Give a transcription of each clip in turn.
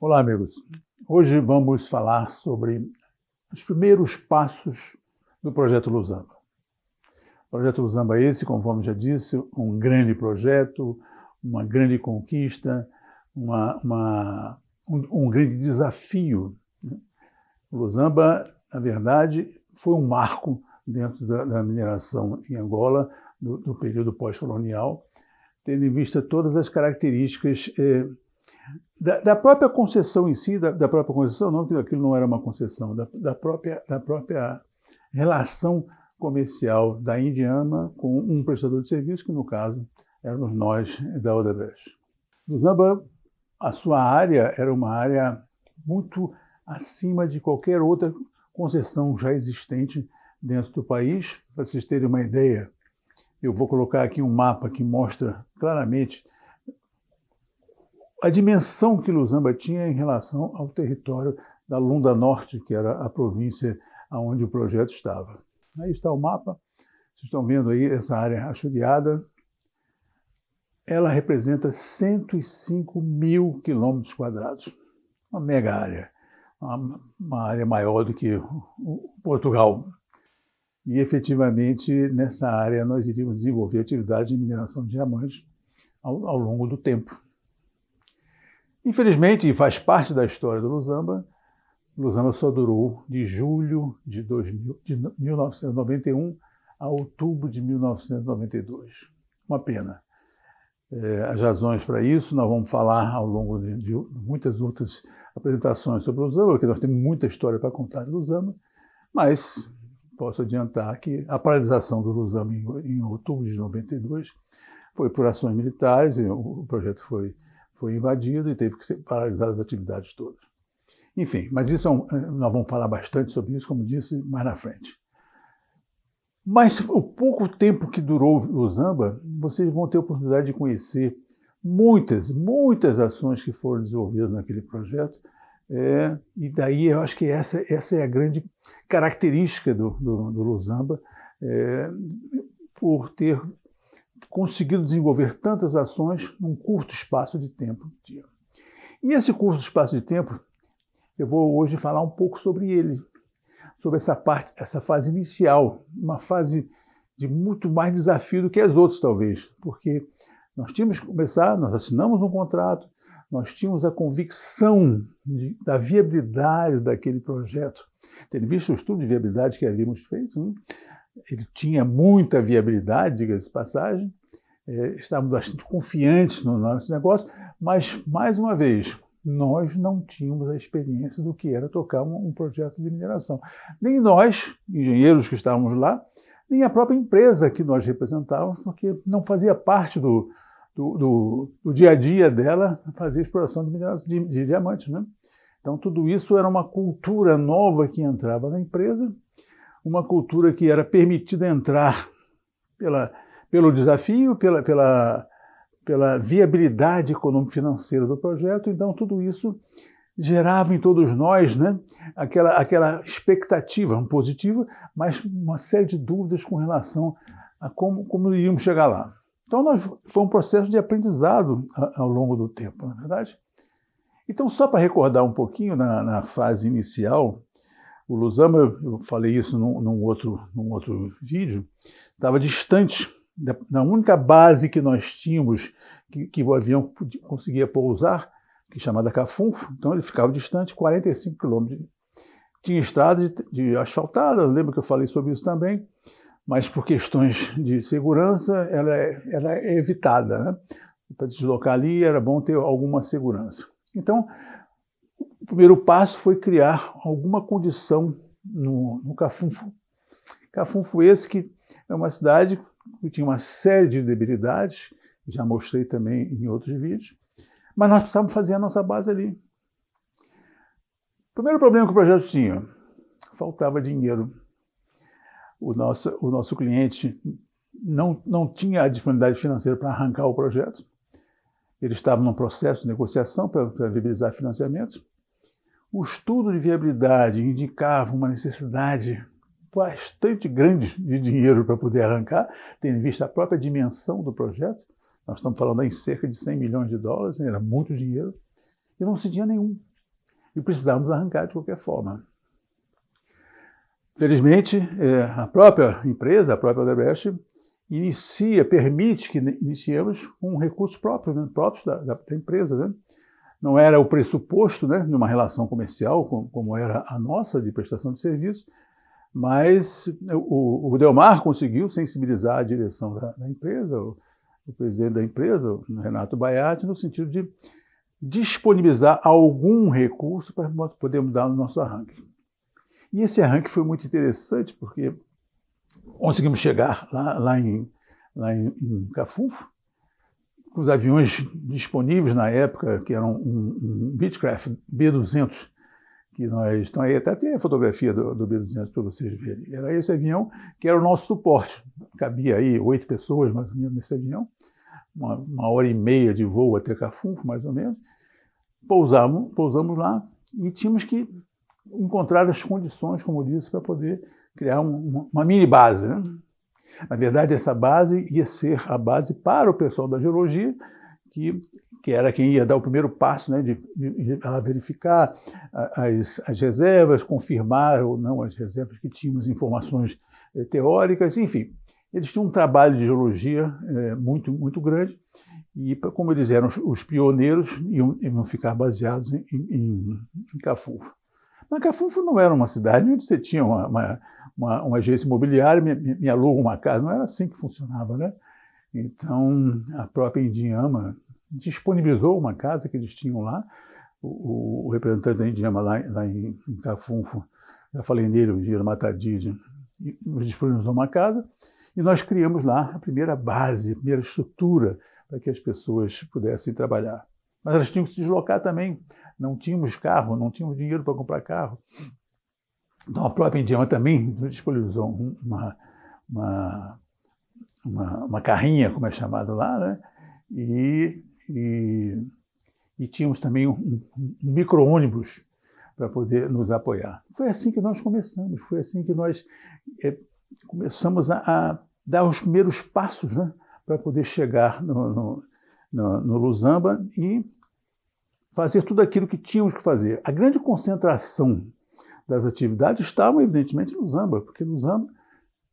Olá, amigos. Hoje vamos falar sobre os primeiros passos do Projeto Luzamba. O Projeto Luzamba é esse, conforme já disse, um grande projeto, uma grande conquista, um grande desafio. O Luzamba, na verdade, foi um marco dentro da mineração em Angola, do período pós-colonial, tendo em vista todas as características da própria concessão em si, da própria concessão, não que aquilo não era uma concessão, da própria relação comercial da Indiama com um prestador de serviço, que no caso éramos nós da Odebrecht. Luzamba, a sua área era uma área muito acima de qualquer outra concessão já existente dentro do país. Para vocês terem uma ideia, eu vou colocar aqui um mapa que mostra claramente a dimensão que Luzamba tinha em relação ao território da Lunda Norte, que era a província onde o projeto estava. Aí está o mapa, vocês estão vendo aí essa área açudeada. Ela representa 105 mil quilômetros quadrados, uma mega área, uma área maior do que Portugal. E efetivamente nessa área nós iríamos desenvolver atividade de mineração de diamantes ao longo do tempo. Infelizmente, e faz parte da história do Luzamba, Luzamba só durou de julho de 1991 a outubro de 1992. Uma pena. As razões para isso nós vamos falar ao longo de muitas outras apresentações sobre Luzamba, porque nós temos muita história para contar de Luzamba, mas posso adiantar que a paralisação do Luzamba em outubro de 92 foi por ações militares, e o projeto foi invadido e teve que ser paralisado as atividades todas. Enfim, mas isso nós vamos falar bastante sobre isso, como disse, mais na frente. Mas o pouco tempo que durou o Luzamba, vocês vão ter a oportunidade de conhecer muitas ações que foram desenvolvidas naquele projeto, e daí eu acho que essa é a grande característica do Luzamba, por ter conseguido desenvolver tantas ações num curto espaço de tempo. E esse curto espaço de tempo, eu vou hoje falar um pouco sobre ele, sobre essa fase inicial, uma fase de muito mais desafio do que as outras, talvez, porque nós tínhamos que começar, nós assinamos um contrato, nós tínhamos a convicção da viabilidade daquele projeto. Tendo visto o estudo de viabilidade que havíamos feito, ele tinha muita viabilidade, diga-se de passagem, estávamos bastante confiantes no nosso negócio, mas, mais uma vez, nós não tínhamos a experiência do que era tocar um projeto de mineração. Nem nós, engenheiros que estávamos lá, nem a própria empresa que nós representávamos, porque não fazia parte do dia a dia dela fazer exploração de diamantes, né? Então, tudo isso era uma cultura nova que entrava na empresa, uma cultura que era permitida entrar pelo desafio, pela viabilidade econômico-financeira do projeto. Então, tudo isso gerava em todos nós, né, aquela expectativa positiva, mas uma série de dúvidas com relação a como iríamos chegar lá. Então, foi um processo de aprendizado ao longo do tempo, não é verdade? Então, só para recordar um pouquinho, na fase inicial, o Luzamba, eu falei isso num outro vídeo, estava distante da única base que nós tínhamos, que o avião conseguia pousar, que é chamada Cafunfo. Então ele ficava distante 45 quilômetros. Tinha estrada de asfaltada, eu lembro que eu falei sobre isso também, mas por questões de segurança ela é evitada, né? Para deslocar ali era bom ter alguma segurança. Então, o primeiro passo foi criar alguma condição no Cafunfo. Cafunfo esse que é uma cidade que tinha uma série de debilidades, já mostrei também em outros vídeos, mas nós precisávamos fazer a nossa base ali. O primeiro problema que o projeto tinha, faltava dinheiro. O nosso cliente não tinha a disponibilidade financeira para arrancar o projeto. Ele estava num processo de negociação para viabilizar financiamentos. O estudo de viabilidade indicava uma necessidade bastante grande de dinheiro para poder arrancar, tendo em vista a própria dimensão do projeto. Nós estamos falando em cerca de 100 milhões de dólares, era muito dinheiro, e não se tinha nenhum. e precisávamos arrancar de qualquer forma. Felizmente, a própria empresa, a própria Odebrecht, permite que iniciemos com recursos próprios, né, próprios da empresa, né? Não era o pressuposto, né, de uma relação comercial, como era a nossa, de prestação de serviço, mas o Delmar conseguiu sensibilizar a direção da empresa, o presidente da empresa, o Renato Baiati, no sentido de disponibilizar algum recurso para podermos dar o nosso arranque. E esse arranque foi muito interessante, porque conseguimos chegar lá em Cafufo, com os aviões disponíveis na época, que eram um Beechcraft B-200, que nós... Então, aí até tem a fotografia do B-200 para vocês verem. Era esse avião que era o nosso suporte. Cabia aí 8 pessoas, mais ou menos, nesse avião. Uma hora e meia de voo até Cafufo, mais ou menos. Pousamos lá e tínhamos que encontrar as condições, como eu disse, para poder criar uma mini base, né? Na verdade, essa base ia ser a base para o pessoal da geologia, que era quem ia dar o primeiro passo, né, de verificar as reservas, confirmar ou não as reservas que tínhamos informações teóricas, enfim. Eles tinham um trabalho de geologia muito, muito grande e, como eles eram os pioneiros, iam ficar baseados em Cafufo. Mas Cafufo não era uma cidade onde você tinha uma agência imobiliária, me aluga uma casa, não era assim que funcionava, né? Então, a própria Indiama disponibilizou uma casa que eles tinham lá, o representante da Indiama lá em Cafufo, já falei nele, o Gira Matadide, nos disponibilizou uma casa, e nós criamos lá a primeira base, a primeira estrutura para que as pessoas pudessem trabalhar. Mas elas tinham que se deslocar também. Não tínhamos carro, não tínhamos dinheiro para comprar carro. Então, a própria Indiama também nos disponibilizou uma carrinha, como é chamado lá, né? E tínhamos também um micro-ônibus para poder nos apoiar. Foi assim que nós começamos, foi assim que nós começamos a dar os primeiros passos, né, para poder chegar no Luzamba e fazer tudo aquilo que tínhamos que fazer. A grande concentração das atividades estava, evidentemente, em Luzamba, porque Luzamba,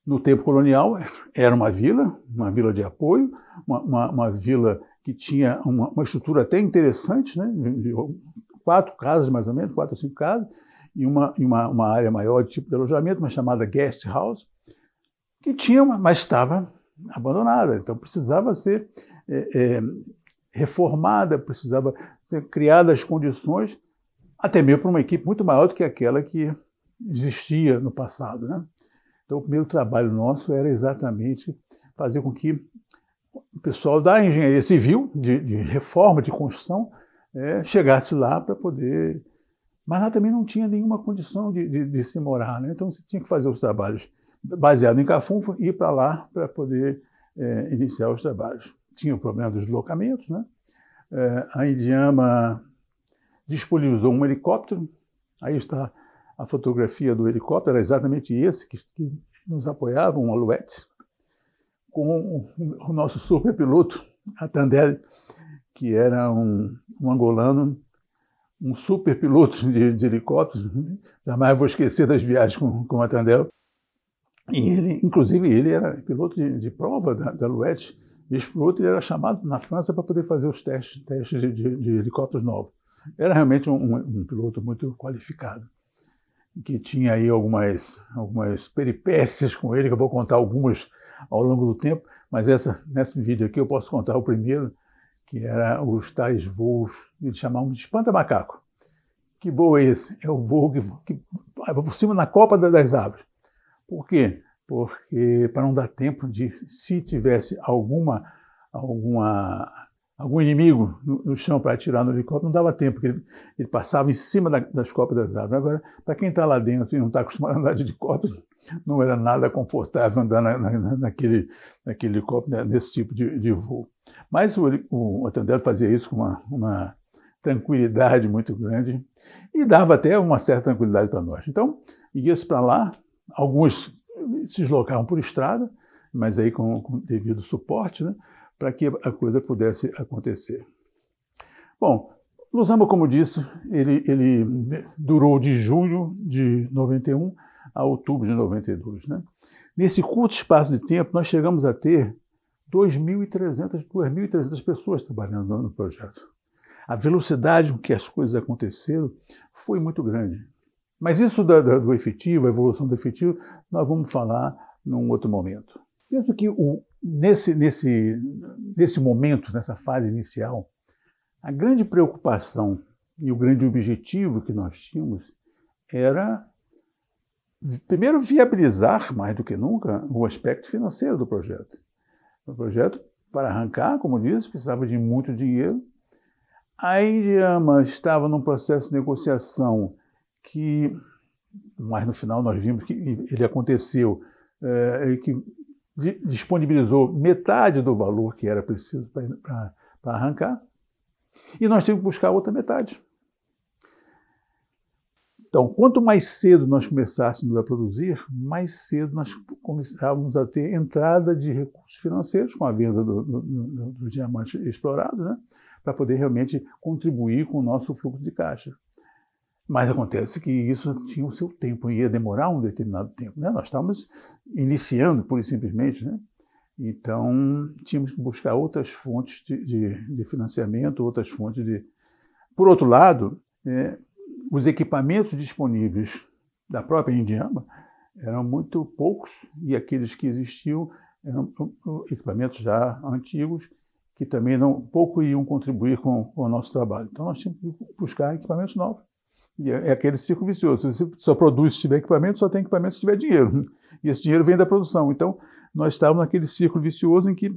no tempo colonial, era uma vila de apoio, uma vila que tinha uma estrutura até interessante, né, de 4 casas, mais ou menos, 4 ou 5 casas, e uma área maior de tipo de alojamento, uma chamada guest house, que tinha, mas estava abandonada, então precisava ser reformada, precisava ser criadas as condições, até mesmo para uma equipe muito maior do que aquela que existia no passado, né? Então, o primeiro trabalho nosso era exatamente fazer com que o pessoal da engenharia civil, de reforma, de construção, chegasse lá para poder... Mas lá também não tinha nenhuma condição de se morar, né? Então, você tinha que fazer os trabalhos baseado em Cafufo e ir para lá para poder iniciar os trabalhos. Tinha o problema dos deslocamentos, né? A Indiama disponibilizou um helicóptero, aí está a fotografia do helicóptero, era exatamente esse que nos apoiava, um Alouette, com o nosso superpiloto, Atandel, que era um angolano, um superpiloto de helicópteros. Jamais vou esquecer das viagens com o Atandel. E ele, inclusive, ele era piloto de prova da Alouette. Esse piloto ele era chamado na França para poder fazer os testes de helicópteros novos. Era realmente um piloto muito qualificado, que tinha aí algumas peripécias com ele, que eu vou contar algumas ao longo do tempo, mas nesse vídeo aqui eu posso contar o primeiro, que era os tais voos, eles chamavam de espanta-macaco. Que voo é esse? É o voo que vai por cima na copa das árvores. Por quê? Porque para não dar tempo de, se tivesse algum inimigo no chão para atirar no helicóptero, não dava tempo, porque ele passava em cima das copas das árvores. Agora, para quem está lá dentro e não está acostumado a andar de helicóptero, não era nada confortável andar naquele helicóptero, né, nesse tipo de voo. Mas o Atandel fazia isso com uma tranquilidade muito grande e dava até uma certa tranquilidade para nós. Então, ia-se para lá, alguns se deslocavam por estrada, mas aí com devido suporte, né, para que a coisa pudesse acontecer. Bom, Lusamba, como disse, ele durou de junho de 91 a outubro de 92, né? Nesse curto espaço de tempo, nós chegamos a ter 2.300 pessoas trabalhando no projeto. A velocidade com que as coisas aconteceram foi muito grande. Mas isso do efetivo, a evolução do efetivo, nós vamos falar num outro momento. Penso que nesse momento, nessa fase inicial, a grande preocupação e o grande objetivo que nós tínhamos era, primeiro, viabilizar, mais do que nunca, o aspecto financeiro do projeto. O projeto, para arrancar, como disse, precisava de muito dinheiro. A Indiama estava num processo de negociação que, mas no final nós vimos que ele aconteceu, que disponibilizou metade do valor que era preciso para arrancar, e nós tínhamos que buscar outra metade. Então, quanto mais cedo nós começássemos a produzir, mais cedo nós começávamos a ter entrada de recursos financeiros com a venda do diamante explorado, né, para poder realmente contribuir com o nosso fluxo de caixa. Mas acontece que isso tinha o seu tempo, ia demorar um determinado tempo, né? Nós estávamos iniciando, pura e simplesmente, né? Então, tínhamos que buscar outras fontes de financiamento, outras fontes de... Por outro lado, os equipamentos disponíveis da própria Indiama eram muito poucos, e aqueles que existiam eram equipamentos já antigos, que também pouco iam contribuir com o nosso trabalho. Então, nós tínhamos que buscar equipamentos novos. E é aquele ciclo vicioso. Se você só produz se tiver equipamento, só tem equipamento se tiver dinheiro. E esse dinheiro vem da produção. Então, nós estávamos naquele ciclo vicioso em que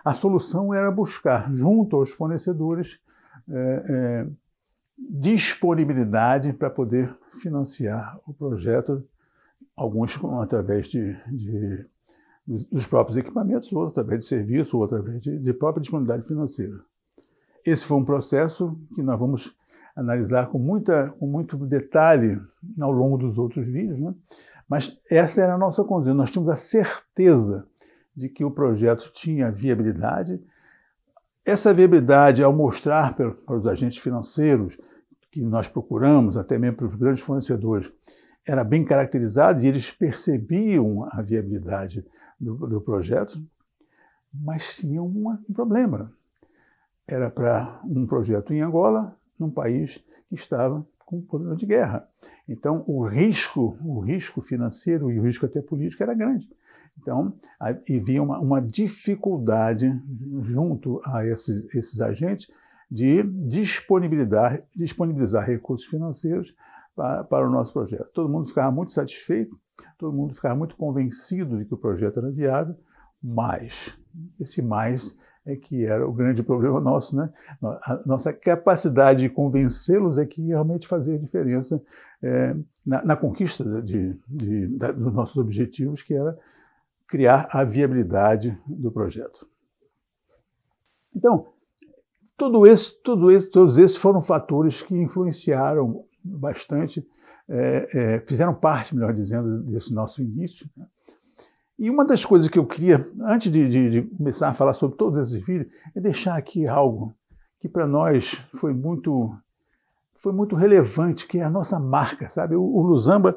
a solução era buscar, junto aos fornecedores, disponibilidade para poder financiar o projeto, alguns através dos próprios equipamentos, outros através de serviço, ou através de própria disponibilidade financeira. Esse foi um processo que nós vamos analisar com muito detalhe ao longo dos outros vídeos, né? Mas essa era a nossa condição. Nós tínhamos a certeza de que o projeto tinha viabilidade. Essa viabilidade, ao mostrar para os agentes financeiros que nós procuramos, até mesmo para os grandes fornecedores, era bem caracterizada e eles percebiam a viabilidade do projeto, mas tinha um problema. Era para um projeto em Angola, num país que estava com um problema de guerra. Então, o risco financeiro e o risco até político era grande. Então, havia uma dificuldade junto a esses agentes de disponibilizar recursos financeiros para o nosso projeto. Todo mundo ficava muito satisfeito, todo mundo ficava muito convencido de que o projeto era viável, mas esse mais é que era o grande problema nosso, né? A nossa capacidade de convencê-los é que realmente fazia diferença na conquista dos nossos objetivos, que era criar a viabilidade do projeto. Então, todos esses foram fatores que influenciaram bastante, fizeram parte, melhor dizendo, desse nosso início, né? E uma das coisas que eu queria, antes de começar a falar sobre todos esses vídeos, é deixar aqui algo que para nós foi muito relevante, que é a nossa marca, sabe? O Lusamba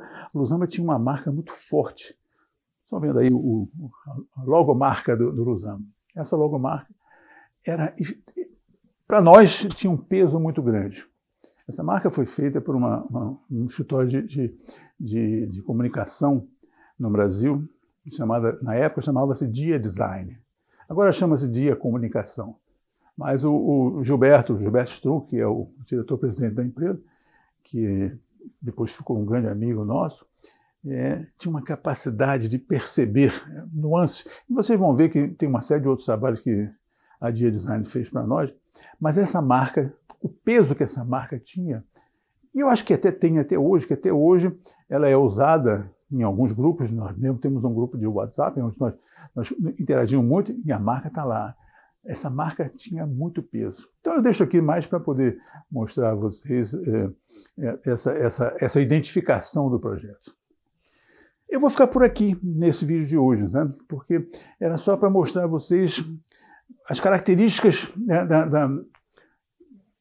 tinha uma marca muito forte. Estão vendo aí a logomarca do Lusamba. Essa logomarca para nós, tinha um peso muito grande. Essa marca foi feita por um escritório de comunicação no Brasil, na época chamava-se Dia Design. Agora chama-se Dia Comunicação. Mas o Gilberto Strunk, que é o diretor-presidente da empresa, que depois ficou um grande amigo nosso, tinha uma capacidade de perceber nuances. E vocês vão ver que tem uma série de outros trabalhos que a Dia Design fez para nós, mas essa marca, o peso que essa marca tinha, e eu acho que tem até hoje ela é usada em alguns grupos. Nós mesmo temos um grupo de WhatsApp onde nós interagimos muito e a marca está lá. Essa marca tinha muito peso. Então eu deixo aqui mais para poder mostrar a vocês essa identificação do projeto. Eu vou ficar por aqui nesse vídeo de hoje, né? Porque era só para mostrar a vocês as características, né,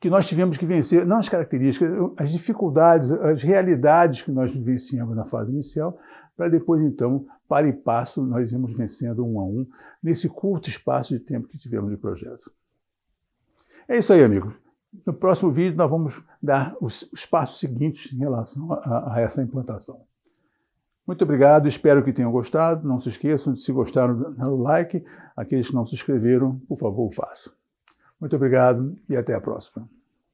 que nós tivemos que vencer, não as características, as dificuldades, as realidades que nós vivenciamos na fase inicial, para depois, então, para e passo, nós irmos vencendo um a um, nesse curto espaço de tempo que tivemos de projeto. É isso aí, amigos. No próximo vídeo, nós vamos dar os passos seguintes em relação a essa implantação. Muito obrigado, espero que tenham gostado. Não se esqueçam de, se gostaram, dar o like. Aqueles que não se inscreveram, por favor, façam. Muito obrigado e até a próxima.